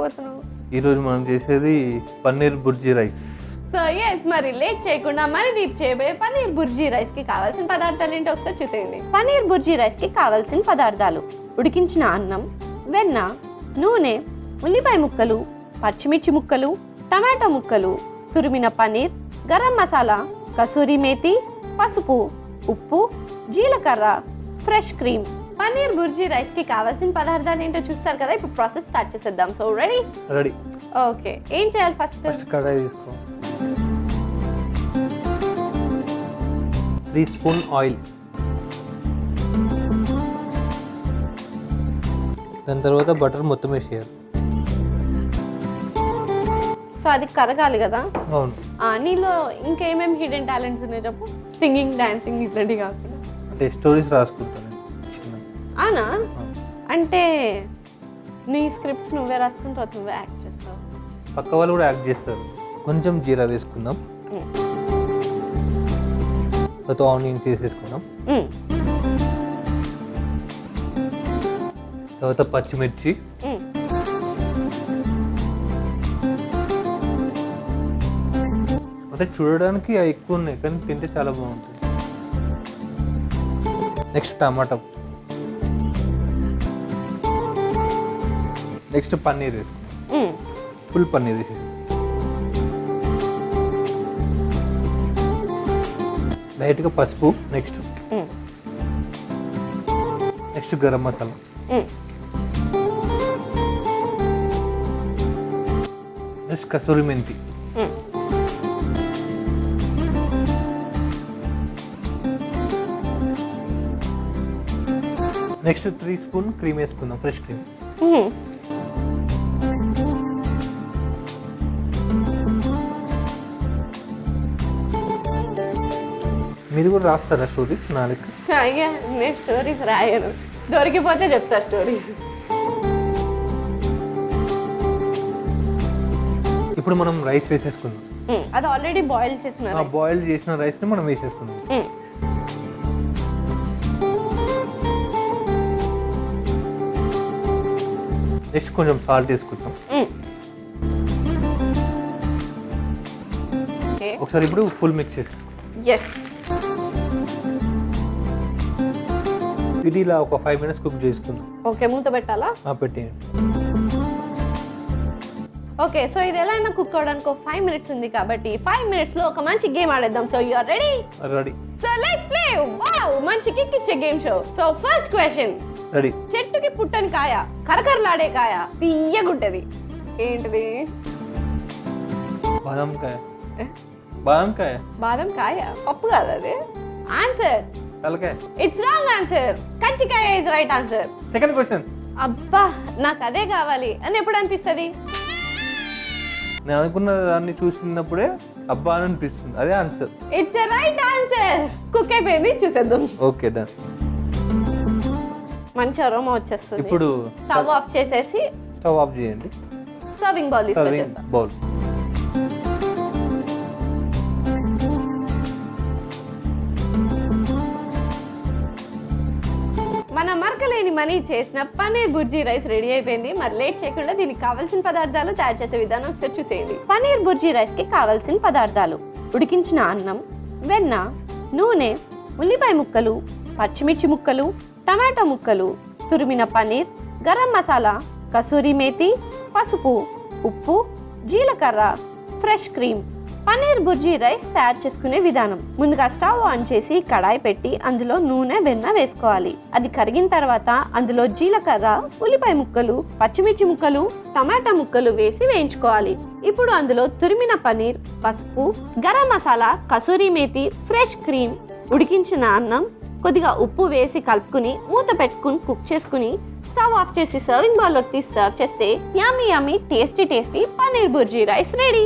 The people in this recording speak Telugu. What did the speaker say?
చేయబోతున్నావు? ఈరోజు మనం చేసేది paneer bhurji rice. So yes, మరి లేట్ చేయకుండా మనదీప్ చేయబోయే పన్నీర్ బుర్జీ రైస్ కి కావాల్సిన పదార్థాలు ఏంటో ఒకసారి చూసేయండి. పన్నీర్ బుర్జీ రైస్ కి కావాల్సిన పదార్థాలు: ఉడికించిన అన్నం, వెన్న, నూనె, ఉల్లిపాయ ముక్కలు, పచ్చిమిర్చి ముక్కలు, టమాటో ముక్కలు, తురిమిన పన్నీర్, గరం మసాలా, కసూరి మేతి, పసుపు, ఉప్పు, జీలకర్ర, fresh cream. Paneer bhurji rice కి కావాల్సిన పదార్థాలు ఏంటో చూస్తారు కదా. ఇప్పుడు ప్రాసెస్ స్టార్ట్ చేసేద్దాం. So ready? ఓకే, ఏం చేయాలి? ఫస్ట్ కడాయి తీసుకో. 3 స్పూన్ ఆయిల్, దాని తర్వాత బటర్ మొత్తం వేసేయాలి. సో అది కరగాలి కదా? అవును. నీలో ఇంకేమేమి హిడెన్ టాలెంట్స్ ఉన్నాయి చెప్పు. సింగింగ్, డాన్సింగ్ ఇట్లాంటివి కాకుండా. అంటే స్టోరీస్ రాసుకుంటాను. అవునా? అంటే నీ స్క్రిప్ట్స్ నువ్వే రాసుకుంటావు, నువ్వే యాక్ట్ చేస్తావు? పక్క వాళ్ళు కూడా యాక్ట్ చేస్తారు. కొంచెం జీరా వేసుకుందాం, తర్వాత ఆనియన్స్ వేసేసుకుందాం, తర్వాత పచ్చిమిర్చి, అంటే చూడడానికి ఎక్కువ ఉన్నాయి కానీ తింటే చాలా బాగుంటుంది. నెక్స్ట్ టమాటా, నెక్స్ట్ పన్నీర్ వేసుకుందాం. ఫుల్ పన్నీర్ వేసేసి లైట్గా పసుపు, నెక్స్ట్ గరం మసాలా, నెక్స్ట్ కసూరి మెంతి, నెక్స్ట్ 3 స్పూన్ క్రీమ్ వేసుకుందాం, ఫ్రెష్ క్రీమ్. మీరు కూడా రాస్తారా స్టోరీస్? నాలుగు అయ్యా, నేను స్టోరీస్ రాయను, దొరికిపోతే చెప్తా స్టోరీస్. ఇప్పుడు మనం రైస్ వేసేసుకుందాం. అది ఆల్రెడీ బాయిల్ చేసిన బాయిల్ చేసిన రైస్ ని మనం వేసేసుకుందాం. నెక్స్ట్ కొంచెం సాల్ట్ వేసుకుంటాం. ఒకసారి ఇప్పుడు ఫుల్ మిక్స్ చేసేసుకుంటాం. ఎస్, ఇది ఇలా ఒక 5 minutes కుక్ చేసుకుందాం. ఓకే, మూత పెట్టాలా? పెట్టేయండి. ఓకే, సో ఇది ఎలా అయినా కుక్ అవడానికి 5 minutes ఉంది కాబట్టి 5 minutes లో ఒక మంచి గేమ్ ఆడేద్దాం. So you are ready? Ready. So let's play. Wow, మంచి కిక్ ఇచ్చే game show. So first question. Ready. చెట్టుకి పుట్టని కాయ, కరకరలాడే కాయ, తీయగుంటది, ఏంటిది? బాదం కాయ. బాదం కాయ. బాదం కాయ పప్పు కాదు అది. ఆన్సర్ తలకాయ. It's wrong answer. Kajjikaya is right answer. Second question. అబ్బా, నాకు అదే కావాలి అని ఎప్పుడు అనిపిస్తుంది? నేను అనుకున్న దాన్ని చూసినప్పుడే అబ్బా అని అనిపిస్తుంది. అదే answer. It's right answer. Cook అయిపోయింది, చూసేద్దాం. Okay, done. మంచి అరోమా వచ్చేస్తుంది. ఇప్పుడు స్టవ్ ఆఫ్ చేసేసి స్టవ్ ఆఫ్ చేయండి. సర్వింగ్ బౌల్ తీసుకొచ్చేస్తాం. బౌల్. మన మరకలేని మనీ చేసిన పన్నీర్ బుర్జీ రైస్ రెడీ అయిపోయింది. మరి లేట్ చేయకుండా దీనికి కావాల్సిన పదార్థాలు తయారు చేసే విధానం ఒకసారి చూసేయండి. పన్నీర్ బుర్జీ రైస్ కి కావాల్సిన పదార్థాలు: ఉడికించిన అన్నం, వెన్న, నూనె, ఉల్లిపాయ ముక్కలు, పచ్చిమిర్చి ముక్కలు, టమాటో ముక్కలు, తురిమిన పన్నీర్, గరం మసాలా, కసూరి మేతి, పసుపు, ఉప్పు, జీలకర్ర, fresh cream. Paneer bhurji rice తయారు చేసుకునే విధానం: ముందుగా స్టవ్ ఆన్ చేసి కడాయి పెట్టి అందులో నూనె, వెన్న వేసుకోవాలి. అది కరిగిన తర్వాత అందులో జీలకర్ర, ఉల్లిపాయ ముక్కలు, పచ్చిమిర్చి ముక్కలు, టమాటా ముక్కలు వేసి వేయించుకోవాలి. ఇప్పుడు అందులో తురిమిన పన్నీర్, పసుపు, గరం మసాలా, కసూరి మేతి, ఫ్రెష్ క్రీమ్, ఉడికించిన అన్నం, కొద్దిగా ఉప్పు వేసి కలుపుకుని మూత పెట్టుకుని కుక్ చేసుకుని స్టవ్ ఆఫ్ చేసి సర్వింగ్ బౌల్లోకి తీసి సర్వ్ చేస్తే yummy yummy tasty paneer bhurji rice ready.